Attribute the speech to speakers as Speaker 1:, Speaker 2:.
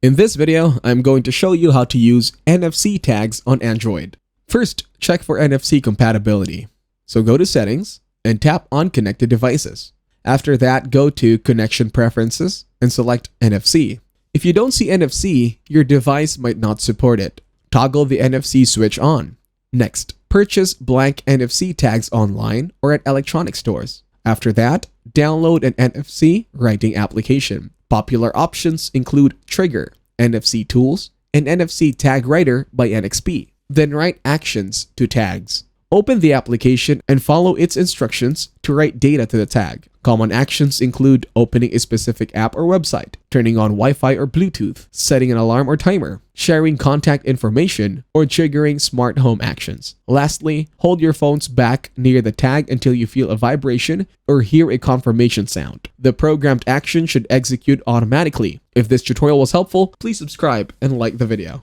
Speaker 1: In this video, I'm going to show you how to use NFC tags on Android. First, check for NFC compatibility. So go to Settings and tap on Connected Devices. After that, go to Connection Preferences and select NFC. If you don't see NFC, your device might not support it. Toggle the NFC switch on. Next, purchase blank NFC tags online or at electronic stores. After that, download an NFC writing application. Popular options include Trigger, NFC Tools, and NFC Tag Writer by NXP. Then write actions to tags. Open the application and follow its instructions to write data to the tag. Common actions include opening a specific app or website, turning on Wi-Fi or Bluetooth, setting an alarm or timer, sharing contact information, or triggering smart home actions. Lastly, hold your phones back near the tag until you feel a vibration or hear a confirmation sound. The programmed action should execute automatically. If this tutorial was helpful, please subscribe and like the video.